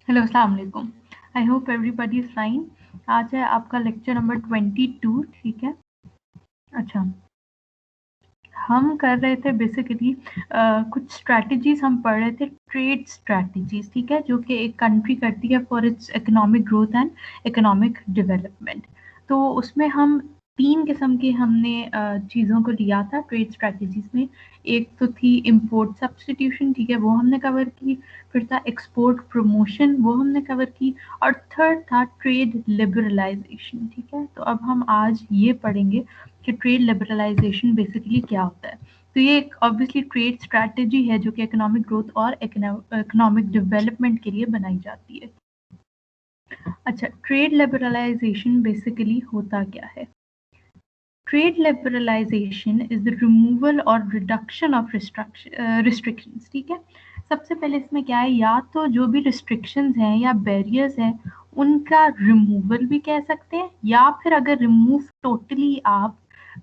Hello, अस्सलाम वालेकुम। I hope everybody is fine. आज है आपका लेक्चर नंबर 22, ठीक है। अच्छा, हम कर रहे थे बेसिकली कुछ स्ट्रैटेजीज हम पढ़ रहे थे, ट्रेड स्ट्रैटेजीज, ठीक है, जो कि एक कंट्री करती है for its economic growth and economic development. तो उसमें हम 3 किस्म के हमने चीज़ों को लिया था ट्रेड स्ट्रैटेजीज में। एक तो थी इम्पोर्ट सब्स्टिट्यूशन, ठीक है, वो हमने कवर की। फिर था एक्सपोर्ट प्रमोशन, वो हमने कवर की। और थर्ड था ट्रेड लिबरलाइजेशन, ठीक है। तो अब हम आज ये पढ़ेंगे कि ट्रेड लिबरलाइजेशन बेसिकली क्या होता है। तो ये एक ऑब्वियसली ट्रेड स्ट्रैटेजी है जो कि इकोनॉमिक ग्रोथ और इकोनॉमिक डेवलपमेंट के लिए बनाई जाती है। अच्छा, ट्रेड लिबरलाइजेशन बेसिकली होता क्या है? Trade liberalisation is the removal और रिडक्शन ऑफ रिस्ट्रिक्शंस, ठीक है। सबसे पहले इसमें क्या है, या तो जो भी रिस्ट्रिक्शंस हैं या बैरियर्स हैं उनका रिमूवल भी कह सकते हैं, या फिर अगर रिमूव टोटली आप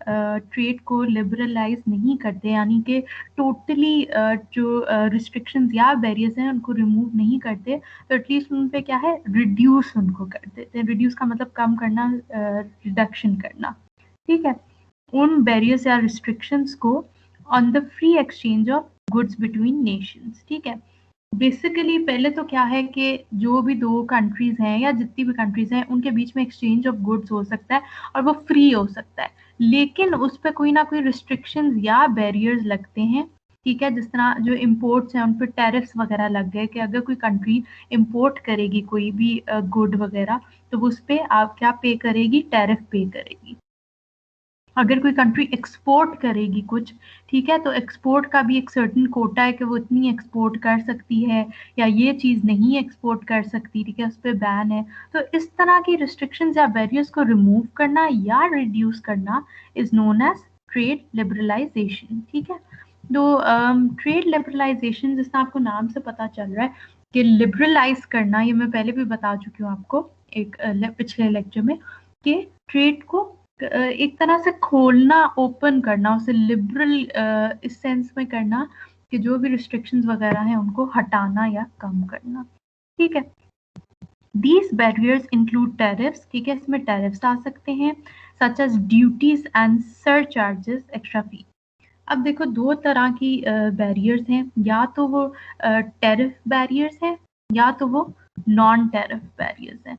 ट्रेड को लिबरलाइज नहीं करते, यानी कि टोटली जो रिस्ट्रिक्शंस या बैरियर्स हैं उनको रिमूव नहीं करते, तो एटलीस्ट उन पे क्या है, रिड्यूस उनको कर देते हैं। रिड्यूस का मतलब कम करना, रिडक्शन करना, ठीक है, उन बैरियर्स या रिस्ट्रिक्शंस को on the free exchange of goods between Nations, ठीक है। बेसिकली पहले तो क्या है कि जो भी दो कंट्रीज हैं या जितनी भी कंट्रीज हैं उनके बीच में एक्सचेंज ऑफ गुड्स हो सकता है और वो फ्री हो सकता है, लेकिन उस पर कोई ना कोई रिस्ट्रिक्शंस या बैरियर्स लगते हैं, ठीक है। जिस तरह जो इम्पोर्ट्स हैं उन पर टैरिफ्स वगैरह लग गए कि अगर कोई कंट्री इम्पोर्ट करेगी कोई भी गुड वगैरह, तो उस पर आप क्या पे करेगी, टैरिफ पे करेगी। अगर कोई कंट्री एक्सपोर्ट करेगी कुछ, ठीक है, तो एक्सपोर्ट का भी एक सर्टेन कोटा है कि वो इतनी एक्सपोर्ट कर सकती है या ये चीज़ नहीं एक्सपोर्ट कर सकती, ठीक है, उस पर बैन है। तो इस तरह की रिस्ट्रिक्शंस या बैरियर्स को रिमूव करना या रिड्यूस करना is known as trade liberalisation, ठीक है। तो ट्रेड लिबरलाइजेशन, जिससे आपको नाम से पता चल रहा है कि लिबरलाइज करना, ये मैं पहले भी बता चुकी हूँ आपको एक पिछले लेक्चर में, कि ट्रेड को एक तरह से खोलना, ओपन करना, उसे लिबरल इस सेंस में करना कि जो भी रिस्ट्रिक्शंस वगैरह हैं उनको हटाना या कम करना, ठीक है। दीज बैरियर्स इंक्लूड टैरिफ्स, ठीक है, इसमें टैरिफ्स आ सकते हैं, such as duties and surcharges, extra fee. अब देखो, दो तरह की बैरियर्स हैं, या तो वो टैरिफ बैरियर्स हैं या तो वो नॉन टैरिफ बैरियर्स हैं।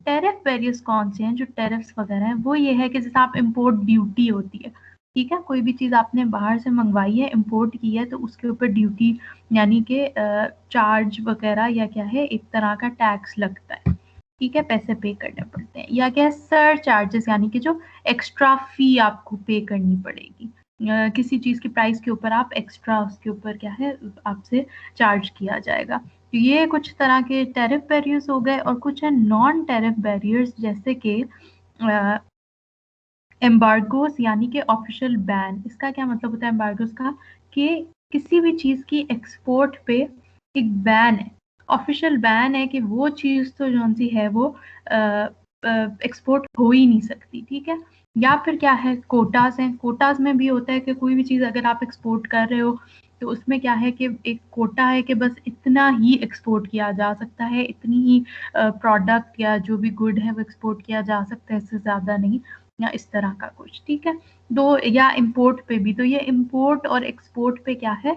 टैरिफ बैरियर्स कौन से हैं? जो टैरिफ्स वगैरह हैं वो ये है कि जैसे आप इम्पोर्ट ड्यूटी होती है, ठीक है, कोई भी चीज़ आपने बाहर से मंगवाई है, इम्पोर्ट की है, तो उसके ऊपर ड्यूटी यानी कि चार्ज वगैरह या क्या है, एक तरह का टैक्स लगता है, ठीक है, पैसे पे करने पड़ते हैं। या क्या है, सर चार्जेस, यानी कि जो एक्स्ट्रा फी आपको पे करनी पड़ेगी, किसी चीज़ की प्राइस के ऊपर आप एक्स्ट्रा उसके ऊपर क्या है आपसे चार्ज किया जाएगा। तो ये कुछ तरह के टैरिफ बैरियर्स हो गए, और कुछ है नॉन टैरिफ बैरियर्स, जैसे कि एम्बार्गोस, यानी कि ऑफिशियल बैन। इसका क्या मतलब होता है एम्बार्गोस का, कि किसी भी चीज़ की एक्सपोर्ट पे एक बैन है, ऑफिशियल बैन है कि वो चीज़ तो जो सी है वो एक्सपोर्ट हो ही नहीं सकती, ठीक है। या फिर क्या है, कोटास हैं। कोटास में भी होता है कि कोई भी चीज़ अगर आप एक्सपोर्ट कर रहे हो तो उसमें क्या है कि एक कोटा है कि बस इतना ही एक्सपोर्ट किया जा सकता है, इतनी ही प्रोडक्ट या जो भी गुड है वो एक्सपोर्ट किया जा सकता है, इससे ज़्यादा नहीं, या इस तरह का कुछ, ठीक है। दो, या इम्पोर्ट पे भी, तो ये इम्पोर्ट और एक्सपोर्ट पे क्या है,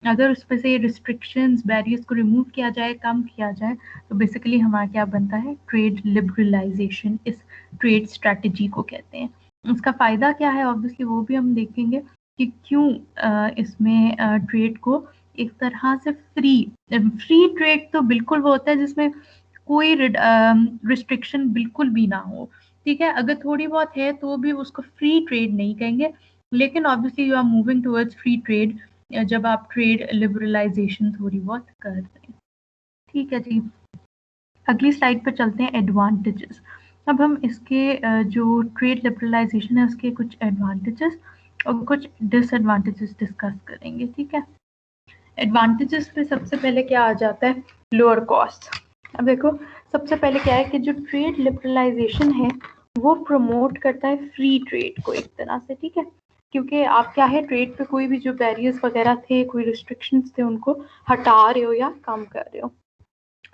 अगर उस पे से रिस्ट्रिक्शंस बैरियर्स को रिमूव किया जाए, कम किया जाए, तो बेसिकली हमारा क्या बनता है, ट्रेड लिबरलाइजेशन। इस ट्रेड स्ट्रैटेजी को कहते हैं। उसका फ़ायदा क्या है, ऑब्वियसली वो भी हम देखेंगे कि क्यों इसमें ट्रेड को एक तरह से फ्री ट्रेड तो बिल्कुल वो होता है जिसमें कोई रिस्ट्रिक्शन बिल्कुल भी ना हो, ठीक है। अगर थोड़ी बहुत है तो भी उसको फ्री ट्रेड नहीं कहेंगे, लेकिन obviously you are moving towards free trade जब आप ट्रेड लिबरलाइजेशन थोड़ी बहुत कर रहे हैं, ठीक है जी। अगली स्लाइड पर चलते हैं, एडवांटेजेस। अब हम इसके जो ट्रेड लिबरलाइजेशन है उसके कुछ एडवांटेजेस और कुछ डिसएडवांटेजेस डिस्कस करेंगे, ठीक है। एडवांटेजेस पे सबसे पहले क्या आ जाता है, लोअर कॉस्ट। अब देखो, सबसे पहले क्या है कि जो ट्रेड लिबरलाइजेशन है वो प्रमोट करता है फ्री ट्रेड को एक तरह से, ठीक है, क्योंकि आप क्या है, ट्रेड पे कोई भी जो बैरियर्स वगैरह थे, कोई रिस्ट्रिक्शंस थे, उनको हटा रहे हो या कम कर रहे हो।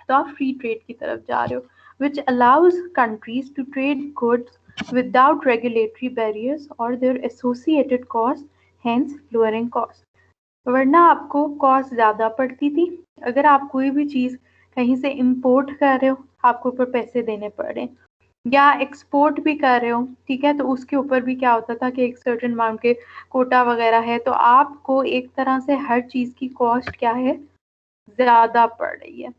तो आप फ्री ट्रेड की तरफ जा रहे हो, which allows countries to trade goods without regulatory barriers or their associated costs, hence lowering cost। वरना आपको कॉस्ट ज़्यादा पड़ती थी। अगर आप कोई भी चीज़ कहीं से इम्पोर्ट कर रहे हो, आपको ऊपर पैसे देने पड़ रहे हैं, या एक्सपोर्ट भी कर रहे हो, ठीक है, तो उसके ऊपर भी क्या होता था कि एक सर्टेन अमाउंट के कोटा वगैरह है, तो आपको एक तरह से हर चीज़ की कॉस्ट क्या है, ज़्यादा पड़ रही है।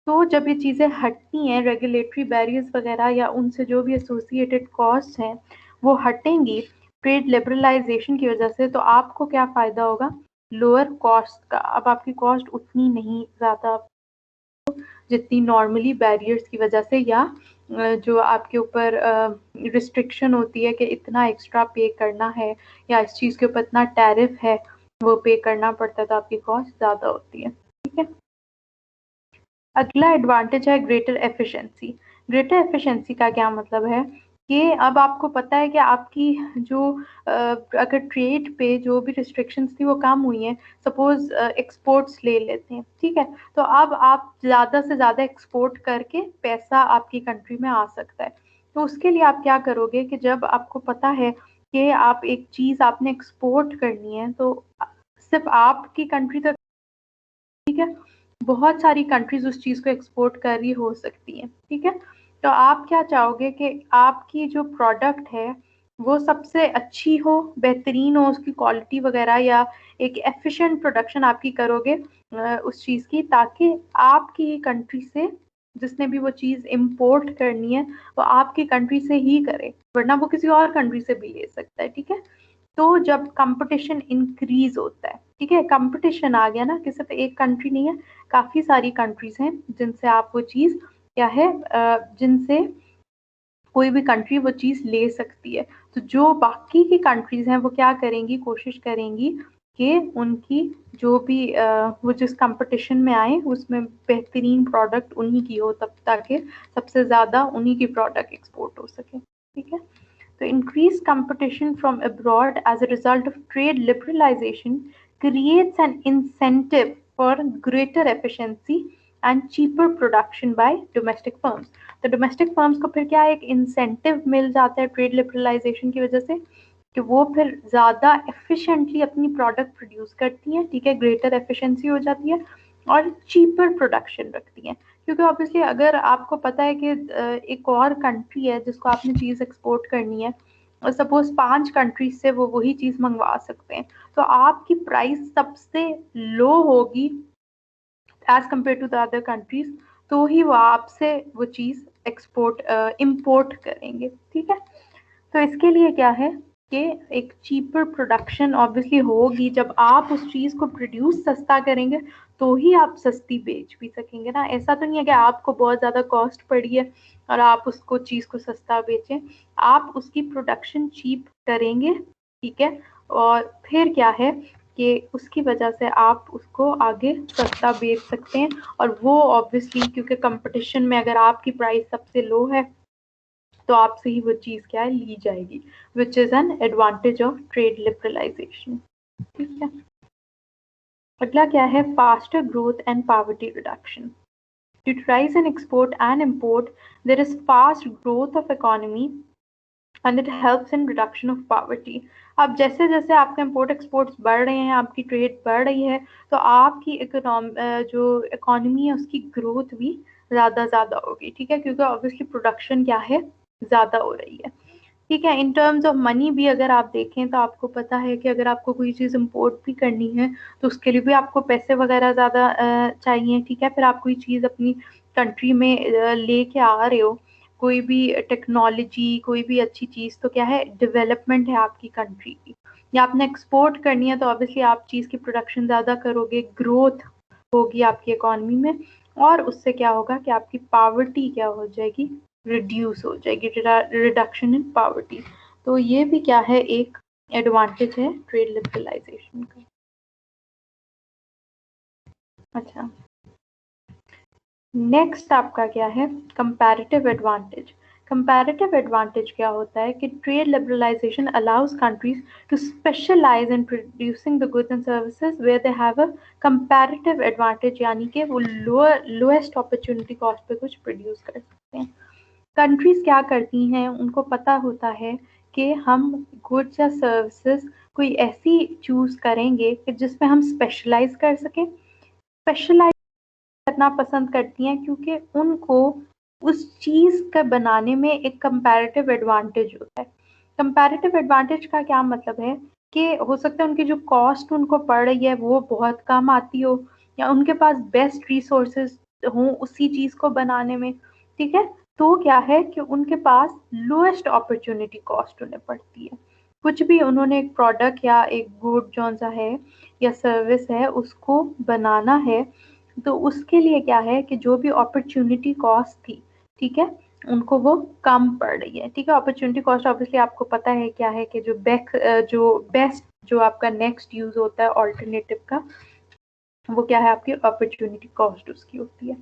तो जब ये चीज़ें हटती हैं, रेगुलेटरी बैरियर्स वगैरह या उनसे जो भी एसोसिएटेड कॉस्ट हैं वो हटेंगी ट्रेड लिबरलाइजेशन की वजह से, तो आपको क्या फ़ायदा होगा, लोअर कॉस्ट का। अब आपकी कॉस्ट उतनी नहीं ज़्यादा जितनी नॉर्मली बैरियर्स की वजह से, या जो आपके ऊपर रिस्ट्रिक्शन होती है कि इतना एक्स्ट्रा पे करना है या इस चीज़ के ऊपर इतना टैरिफ है वो पे करना पड़ता है, तो आपकी कॉस्ट ज़्यादा होती है। ठीक है, अगला एडवांटेज है ग्रेटर एफिशिएंसी। ग्रेटर एफिशिएंसी का क्या मतलब है कि अब आपको पता है कि आपकी जो अगर ट्रेड पे जो भी रिस्ट्रिक्शंस थी वो कम हुई हैं, सपोज एक्सपोर्ट्स ले लेते हैं, ठीक है, तो अब आप ज़्यादा से ज़्यादा एक्सपोर्ट करके पैसा आपकी कंट्री में आ सकता है। तो उसके लिए आप क्या करोगे कि जब आपको पता है कि आप एक चीज़ आपने एक्सपोर्ट करनी है, तो सिर्फ आपकी कंट्री तो, ठीक है, बहुत सारी कंट्रीज उस चीज़ को एक्सपोर्ट कर रही हो सकती हैं, ठीक है। तो आप क्या चाहोगे कि आपकी जो प्रोडक्ट है वो सबसे अच्छी हो, बेहतरीन हो उसकी क्वालिटी वगैरह, या एक एफिशिएंट प्रोडक्शन आपकी करोगे उस चीज़ की, ताकि आपकी कंट्री से जिसने भी वो चीज़ इम्पोर्ट करनी है वो आपकी कंट्री से ही करे, वरना वो किसी और कंट्री से भी ले सकता है, ठीक है। तो जब कंपटीशन इंक्रीज होता है, ठीक है, कंपटीशन आ गया ना कि सिर्फ एक कंट्री नहीं है, काफी सारी कंट्रीज हैं जिनसे आप वो चीज क्या है, जिनसे कोई भी कंट्री वो चीज ले सकती है। तो जो बाकी की कंट्रीज हैं वो क्या करेंगी, कोशिश करेंगी कि उनकी जो भी वो जिस कंपटीशन में आए उसमें बेहतरीन प्रोडक्ट उन्हीं की हो, तब ताकि सबसे ज्यादा उन्हीं की प्रोडक्ट एक्सपोर्ट हो सके, ठीक है। The increased competition from abroad as a result of trade liberalization creates an incentive for greater efficiency and cheaper production by domestic firms। तो domestic firms को फिर क्या एक incentive मिल जाता है ट्रेड लिबरलाइजेशन की वजह से कि वो फिर ज़्यादा efficiently अपनी प्रोडक्ट प्रोड्यूस करती हैं, ठीक है, ग्रेटर एफिशिएंसी हो जाती है और चीपर प्रोडक्शन रखती हैं। क्योंकि ऑब्वियसली अगर आपको पता है कि एक और कंट्री है जिसको आपने चीज़ एक्सपोर्ट करनी है और सपोज 5 कंट्रीज से वो वही चीज़ मंगवा सकते हैं, तो आपकी प्राइस सबसे लो होगी as compared to the other countries, तो ही वो आपसे वो चीज़ एक्सपोर्ट इम्पोर्ट करेंगे, ठीक है। तो इसके लिए क्या है कि एक चीपर प्रोडक्शन ऑब्वियसली होगी, जब आप उस चीज़ को प्रोड्यूस सस्ता करेंगे तो ही आप सस्ती बेच भी सकेंगे ना। ऐसा तो नहीं है कि आपको बहुत ज़्यादा कॉस्ट पड़ी है और आप उसको चीज़ को सस्ता बेचें, आप उसकी प्रोडक्शन चीप करेंगे, ठीक है, और फिर क्या है कि उसकी वजह से आप उसको आगे सस्ता बेच सकते हैं, और वो ऑब्वियसली क्योंकि कंपटीशन में अगर आपकी प्राइस सबसे लो है तो आपसे ही वो चीज़ क्या है ली जाएगी, which is an advantage of trade liberalisation, ठीक है। अगला क्या है, faster growth and poverty reduction. Due to rise in export and import, there is fast growth of economy and it helps in reduction of poverty। अब जैसे जैसे आपके import exports बढ़ रहे हैं, आपकी ट्रेड बढ़ रही है, तो आपकी जो इकोनॉमी है उसकी ग्रोथ भी ज़्यादा होगी, ठीक है, क्योंकि ऑब्वियसली प्रोडक्शन क्या है ज़्यादा हो रही है, ठीक है। इन टर्म्स ऑफ मनी भी अगर आप देखें तो आपको पता है कि अगर आपको कोई चीज़ इम्पोर्ट भी करनी है तो उसके लिए भी आपको पैसे वगैरह ज़्यादा चाहिए, ठीक है। फिर आप कोई चीज़ अपनी कंट्री में लेके आ रहे हो, कोई भी टेक्नोलॉजी, कोई भी अच्छी चीज़, तो क्या है डेवलपमेंट है आपकी कंट्री की, या आपने एक्सपोर्ट करनी है तो ऑब्वियसली आप चीज़ की प्रोडक्शन ज़्यादा करोगे, ग्रोथ होगी आपकी इकोनॉमी में, और उससे क्या होगा कि आपकी पावर्टी क्या हो जाएगी, रिड्यूस हो जाएगी, रिडक्शन इन पावर्टी। तो ये भी क्या है एक एडवांटेज है ट्रेड लिबरलाइजेशन का। अच्छा, नेक्स्ट आपका क्या है, कंपैरेटिव एडवांटेज। कंपैरेटिव एडवांटेज क्या होता है कि trade liberalisation allows countries to specialise in producing the goods and services where they have a comparative advantage, यानी कि वो लोएस्ट अपॉर्चुनिटी कॉस्ट पे कुछ प्रोड्यूस कर सकते हैं। कंट्रीज क्या करती हैं, उनको पता होता है कि हम गुड्स या सर्विसेज कोई ऐसी चूज करेंगे कि जिसमें हम स्पेशलाइज कर सकें। स्पेशलाइज करना पसंद करती हैं क्योंकि उनको उस चीज का बनाने में एक कंपैरेटिव एडवांटेज होता है। कंपैरेटिव एडवांटेज का क्या मतलब है कि हो सकता है उनकी जो कॉस्ट उनको पड़ रही है वो बहुत कम आती हो, या उनके पास बेस्ट रिसोर्सेज हों उसी चीज को बनाने में, ठीक है। तो क्या है कि उनके पास लोएस्ट अपॉर्चुनिटी कॉस्ट उन्हें पड़ती है। कुछ भी उन्होंने एक प्रोडक्ट या एक गुड जौन सा है या सर्विस है उसको बनाना है, तो उसके लिए क्या है कि जो भी अपॉर्चुनिटी कॉस्ट थी, ठीक है, उनको वो कम पड़ रही है, ठीक है। अपॉर्चुनिटी कॉस्ट ऑब्वियसली आपको पता है क्या है कि जो बेस्ट जो आपका नेक्स्ट यूज होता है ऑल्टरनेटिव का, वो क्या है, आपकी अपॉर्चुनिटी कॉस्ट उसकी होती है।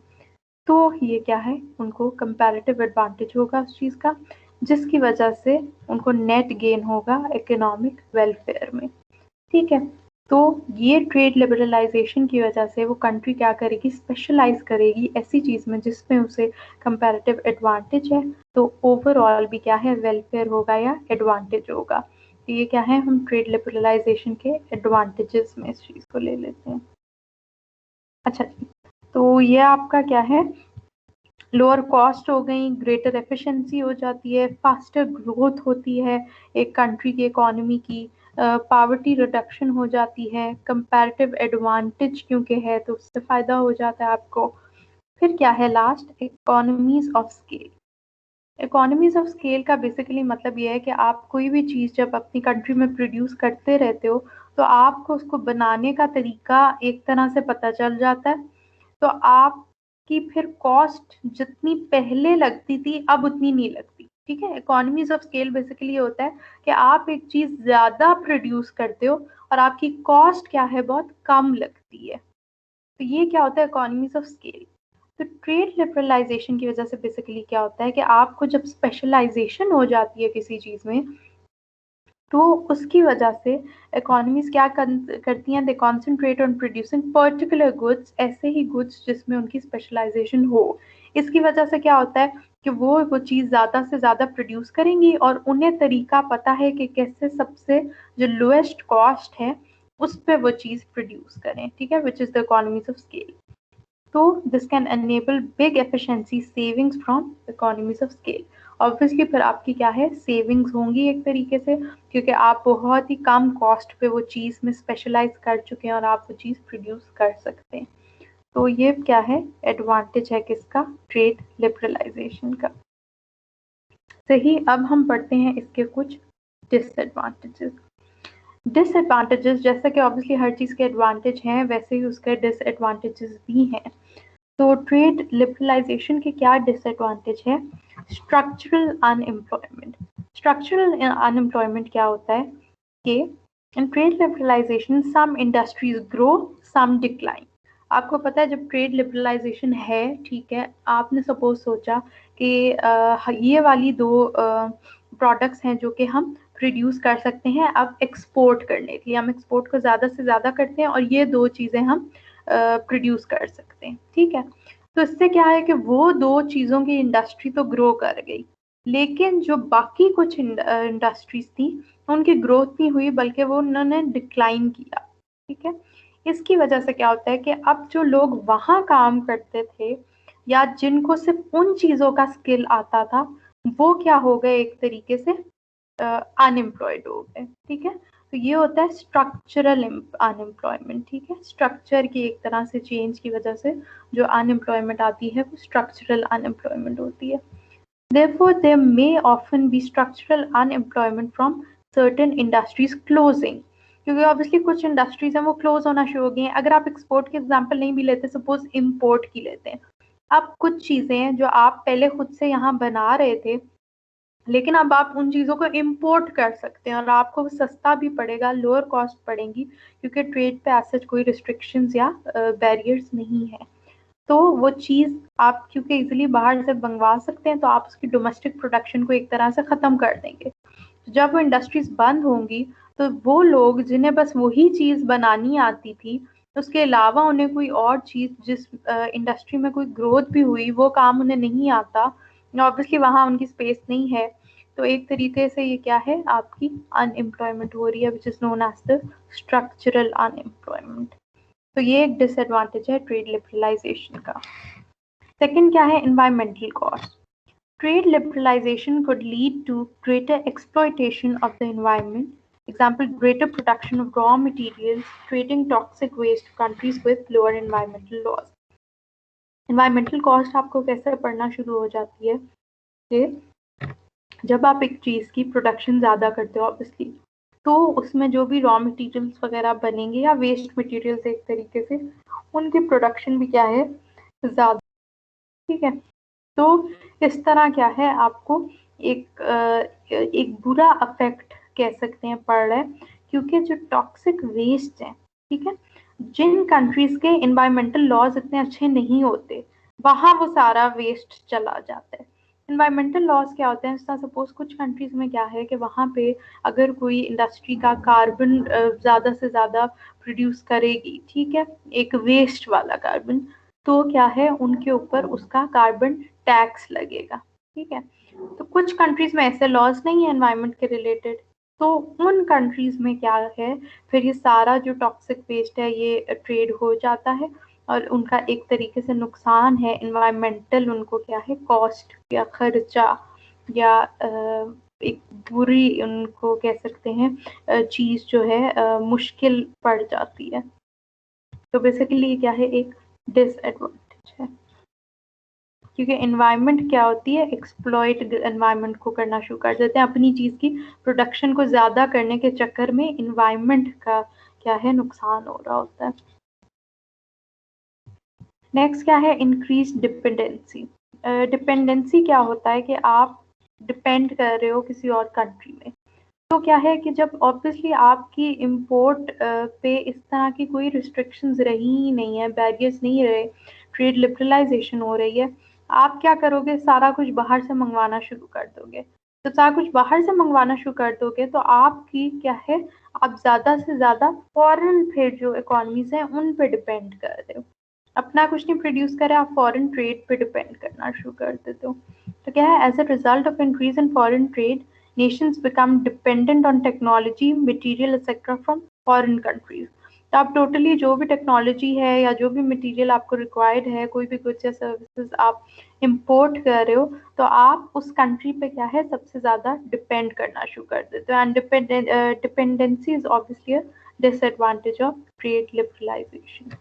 तो ये क्या है, उनको कंपैरेटिव एडवांटेज होगा उस चीज़ का, जिसकी वजह से उनको नेट गेन होगा इकोनॉमिक वेलफेयर में, ठीक है। तो ये ट्रेड लिबरलाइजेशन की वजह से वो कंट्री क्या करेगी, स्पेशलाइज करेगी ऐसी चीज़ में जिसमें उसे कंपैरेटिव एडवांटेज है, तो ओवरऑल भी क्या है, वेलफेयर होगा या एडवांटेज होगा। तो ये क्या है, हम ट्रेड लिबरलाइजेशन के एडवांटेजेस में इस चीज़ को ले लेते हैं। अच्छा जी, तो ये आपका क्या है, लोअर कॉस्ट हो गई, ग्रेटर एफिशिएंसी हो जाती है, फास्टर ग्रोथ होती है एक कंट्री की इकोनॉमी की, पावर्टी रिडक्शन हो जाती है, कंपैरेटिव एडवांटेज क्योंकि है तो उससे फ़ायदा हो जाता है आपको। फिर क्या है last, economies of scale. Economies of scale का बेसिकली मतलब ये है कि आप कोई भी चीज़ जब अपनी कंट्री में प्रोड्यूस करते रहते हो तो आपको उसको बनाने का तरीका एक तरह से पता चल जाता है, तो आपकी फिर कॉस्ट जितनी पहले लगती थी अब उतनी नहीं लगती, ठीक है। इकोनॉमीज ऑफ स्केल बेसिकली ये होता है कि आप एक चीज़ ज़्यादा प्रोड्यूस करते हो और आपकी कॉस्ट क्या है, बहुत कम लगती है। तो ये क्या होता है, इकोनॉमीज ऑफ स्केल। तो ट्रेड लिबरलाइजेशन की वजह से बेसिकली क्या होता है कि आपको जब स्पेशलाइजेशन हो जाती है किसी चीज़ में, तो उसकी वजह से इकोनॉमीज क्या करती हैं, they concentrate on producing particular goods, ऐसे ही गुड्स जिसमें उनकी स्पेशलाइजेशन हो। इसकी वजह से क्या होता है कि वो चीज़ ज़्यादा से ज़्यादा प्रोड्यूस करेंगी और उन्हें तरीका पता है कि कैसे सबसे जो लोएस्ट कॉस्ट है उस पर वो चीज़ प्रोड्यूस करें, ठीक है, which is the economies of scale. तो this can enable big efficiency savings from economies of scale. Obviously फिर आपकी क्या है, सेविंग्स होंगी एक तरीके से, क्योंकि आप बहुत ही कम कॉस्ट पे वो चीज़ में स्पेशलाइज कर चुके हैं और आप वो चीज़ प्रोड्यूस कर सकते हैं। तो ये क्या है, एडवांटेज है किसका, ट्रेड लिबरलाइजेशन का। सही, अब हम पढ़ते हैं इसके कुछ डिसएडवांटेजेस। डिसएडवांटेजेस, जैसा कि ऑब्वियसली हर चीज़ के एडवांटेज हैं वैसे ही उसके डिसएडवांटेजेस भी हैं। तो ट्रेड लिबरलाइजेशन के क्या डिसएडवांटेज है, स्ट्रक्चरल अनएम्प्लॉयमेंट। स्ट्रक्चरल अनएम्प्लॉयमेंट क्या होता है कि in trade liberalisation some industries grow some decline. आपको पता है जब ट्रेड लिबरलाइजेशन है, ठीक है, आपने सपोज सोचा कि ये वाली दो प्रोडक्ट्स हैं जो कि हम प्रोड्यूस कर सकते हैं अब एक्सपोर्ट करने के लिए, हम एक्सपोर्ट को ज़्यादा से ज़्यादा करते हैं और ये दो चीज़ें हम प्रोड्यूस कर सकते हैं, ठीक है। तो इससे क्या है कि वो दो चीज़ों की इंडस्ट्री तो ग्रो कर गई, लेकिन जो बाकी कुछ इंडस्ट्रीज थी उनकी ग्रोथ नहीं हुई बल्कि वो उन्होंने डिक्लाइन किया, ठीक है। इसकी वजह से क्या होता है कि अब जो लोग वहाँ काम करते थे या जिनको सिर्फ उन चीज़ों का स्किल आता था वो क्या हो गए, एक तरीके से अनएम्प्लॉयड हो गए, ठीक है। तो ये होता है स्ट्रक्चरल अनएम्प्लॉयमेंट, ठीक है। स्ट्रक्चर की एक तरह से चेंज की वजह से जो अनएम्प्लॉयमेंट आती है वो स्ट्रक्चरल अनएम्प्लॉयमेंट होती है। Therefore, there may often be structural unemployment from certain industries closing. क्योंकि ऑब्वियसली कुछ इंडस्ट्रीज हैं वो क्लोज होना शुरू हो गई हैं। अगर आप एक्सपोर्ट की एग्जांपल नहीं भी लेते, सपोज इंपोर्ट की लेते हैं, अब कुछ चीज़ें हैं जो आप पहले खुद से यहाँ बना रहे थे लेकिन अब आप उन चीज़ों को इम्पोर्ट कर सकते हैं और आपको सस्ता भी पड़ेगा, लोअर कॉस्ट पड़ेंगी, क्योंकि ट्रेड पे ऐसे कोई रिस्ट्रिक्शंस या बैरियर्स नहीं है। तो वो चीज़ आप क्योंकि इजीली बाहर से मंगवा सकते हैं, तो आप उसकी डोमेस्टिक प्रोडक्शन को एक तरह से ख़त्म कर देंगे। जब वो इंडस्ट्रीज बंद होंगी तो वो लोग जिन्हें बस वही चीज़ बनानी आती थी, उसके अलावा उन्हें कोई और चीज़ जिस इंडस्ट्री में कोई ग्रोथ भी हुई वो काम उन्हें नहीं आता, ऑब्वियसली वहाँ उनकी स्पेस नहीं है। तो एक तरीके से ये क्या है, आपकी अनएम्प्लॉयमेंट हो रही है, which is known as the structural unemployment. तो ये एक डिसएडवांटेज है ट्रेड लिबरलाइजेशन का। सेकंड क्या है, environmental cost. Trade liberalization could lead to greater exploitation of the environment. Example, greater production of raw materials, trading toxic waste to countries with lower environmental laws. Environmental cost आपको कैसे पढ़ना शुरू हो जाती है कि जब आप एक चीज़ की प्रोडक्शन ज़्यादा करते हो ऑब्वियसली, तो उसमें जो भी रॉ मटेरियल्स वगैरह बनेंगे या वेस्ट मटेरियल्स एक तरीके से, उनकी प्रोडक्शन भी क्या है, ज़्यादा। ठीक है, तो इस तरह क्या है, आपको एक बुरा अफेक्ट कह सकते हैं पड़ रहा है, क्योंकि जो टॉक्सिक वेस्ट है, ठीक है, जिन कंट्रीज के इन्वायरमेंटल लॉज इतने अच्छे नहीं होते, वहां वो सारा वेस्ट चला जाता है। इन्वायरमेंटल लॉज क्या होते हैं, सपोज कुछ कंट्रीज में क्या है कि वहां पे अगर कोई इंडस्ट्री का कार्बन ज्यादा से ज्यादा प्रोड्यूस करेगी, ठीक है, एक वेस्ट वाला कार्बन, तो क्या है, उनके ऊपर उसका कार्बन टैक्स लगेगा। ठीक है, तो कुछ कंट्रीज में ऐसे लॉज नहीं है एनवायरनमेंट के रिलेटेड, तो उन कंट्रीज में क्या है, फिर ये सारा जो टॉक्सिक वेस्ट है ये ट्रेड हो जाता है, और उनका एक तरीके से नुकसान है एनवायरमेंटल, उनको क्या है, कॉस्ट या खर्चा या एक बुरी, उनको कह सकते हैं चीज़ जो है मुश्किल पड़ जाती है। तो बेसिकली क्या है, एक डिसएडवांटेज है, क्योंकि एनवायरनमेंट क्या होती है, एक्सप्लॉइट एनवायरनमेंट को करना शुरू कर देते हैं, अपनी चीज़ की प्रोडक्शन को ज़्यादा करने के चक्कर में एनवायरनमेंट का क्या है, नुकसान हो रहा होता है। नेक्स्ट क्या है, इंक्रीज डिपेंडेंसी। डिपेंडेंसी क्या होता है कि आप डिपेंड कर रहे हो किसी और कंट्री में, तो क्या है कि जब ऑब्वियसली आपकी इंपोर्ट पे इस तरह की कोई रिस्ट्रिक्शंस रही ही नहीं है, बैरियर्स नहीं रहे, ट्रेड लिबरलाइजेशन हो रही है, आप क्या करोगे, सारा कुछ बाहर से मंगवाना शुरू कर दोगे। तो सारा कुछ बाहर से मंगवाना शुरू कर दोगे तो आपकी क्या है, आप ज़्यादा से ज़्यादा फॉरेन फिर जो इकोनॉमीज हैं उन पे डिपेंड कर रहे हो, अपना कुछ नहीं प्रोड्यूस करे, आप फॉरेन ट्रेड पे डिपेंड करना शुरू कर देते हो। तो क्या है, as a result of increase in foreign trade, nations become dependent on technology, material etc. from foreign countries. तो आप टोटली जो भी टेक्नोलॉजी है या जो भी मटेरियल आपको रिक्वायर्ड है, कोई भी गुड्स या सर्विसेज आप इंपोर्ट कर रहे हो, तो आप उस कंट्री पे क्या है, सबसे ज़्यादा डिपेंड करना शुरू कर देते हो, and dependency is obviously a disadvantage of trade liberalisation.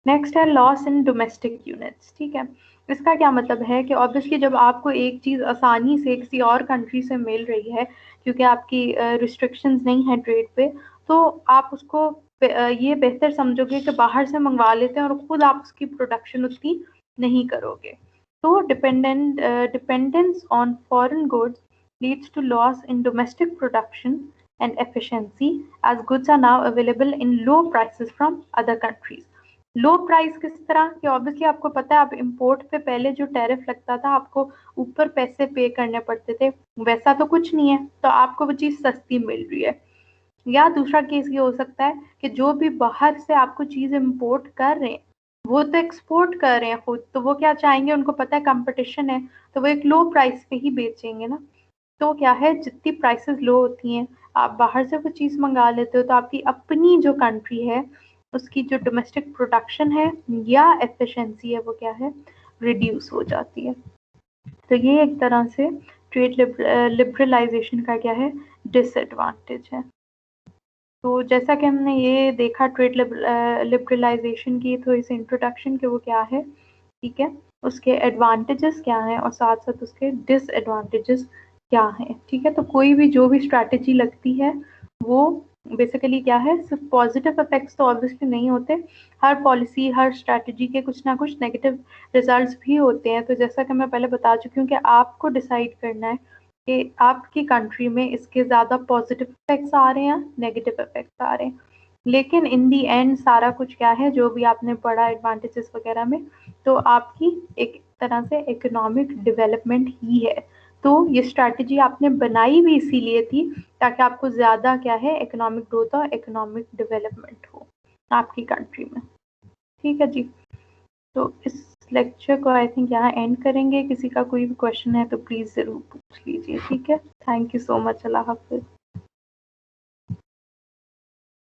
Next है लॉस इन डोमेस्टिक यूनिट्स। ठीक है, इसका क्या मतलब है कि ऑब्वियसली जब आपको एक चीज़ आसानी से किसी और कंट्री से मिल रही है, क्योंकि आपकी रिस्ट्रिक्शंस नहीं है ट्रेड पे, तो आप उसको ये बेहतर समझोगे कि बाहर से मंगवा लेते हैं और खुद आप उसकी प्रोडक्शन उतनी नहीं करोगे। तो dependence on foreign goods leads to loss in domestic production and efficiency as goods are now available in low prices from other countries. Low price किस तरह कि ऑब्वियसली आपको पता है, आप इंपोर्ट पे पहले जो टैरिफ लगता था आपको ऊपर पैसे पे करने पड़ते थे, वैसा तो कुछ नहीं है, तो आपको वो चीज़ सस्ती मिल रही है। या दूसरा केस ये हो सकता है कि जो भी बाहर से आपको चीज़ इंपोर्ट कर रहे हैं वो तो एक्सपोर्ट कर रहे हैं खुद, तो वो क्या चाहेंगे, उनको पता है कंपटीशन है, तो वो एक लो प्राइस पे ही बेचेंगे ना। तो क्या है, जितनी प्राइसेस लो होती हैं, आप बाहर से वो चीज़ मंगा लेते हो, तो आपकी अपनी जो कंट्री है उसकी जो डोमेस्टिक प्रोडक्शन है या एफिशिएंसी है वो क्या है, रिड्यूस हो जाती है। तो ये एक तरह से ट्रेड लिबरलाइजेशन का क्या है, डिसएडवांटेज है। तो जैसा कि हमने ये देखा ट्रेड लिबरलाइजेशन की थोड़ी सी इंट्रोडक्शन कि वो क्या है, ठीक है, उसके एडवांटेजेस क्या हैं और साथ साथ उसके डिसएडवांटेजेस क्या हैं। ठीक है, तो कोई भी जो भी स्ट्रैटेजी लगती है वो बेसिकली क्या है, सिर्फ पॉजिटिव इफेक्ट्स तो ऑब्वियसली नहीं होते, हर पॉलिसी हर स्ट्रैटेजी के कुछ ना कुछ नेगेटिव रिजल्ट्स भी होते हैं। तो जैसा कि मैं पहले बता चुकी हूँ कि आपको डिसाइड करना है कि आपकी कंट्री में इसके ज़्यादा पॉजिटिव इफेक्ट्स आ रहे हैं या नेगेटिव इफेक्ट्स आ रहे हैं। लेकिन इन दी एंड सारा कुछ क्या है, जो भी आपने पढ़ा एडवांटेजेस वगैरह में, तो आपकी एक तरह से इकोनॉमिक डेवलपमेंट ही है। तो ये स्ट्रैटेजी आपने बनाई भी इसीलिए थी ताकि आपको ज़्यादा क्या है इकोनॉमिक ग्रोथ और इकोनॉमिक डेवलपमेंट हो आपकी कंट्री में। ठीक है जी, तो इस लेक्चर को आई थिंक यहाँ एंड करेंगे। किसी का कोई भी क्वेश्चन है तो प्लीज़ ज़रूर पूछ लीजिए। ठीक है, थैंक यू सो मच, अल्लाह हाफिज़।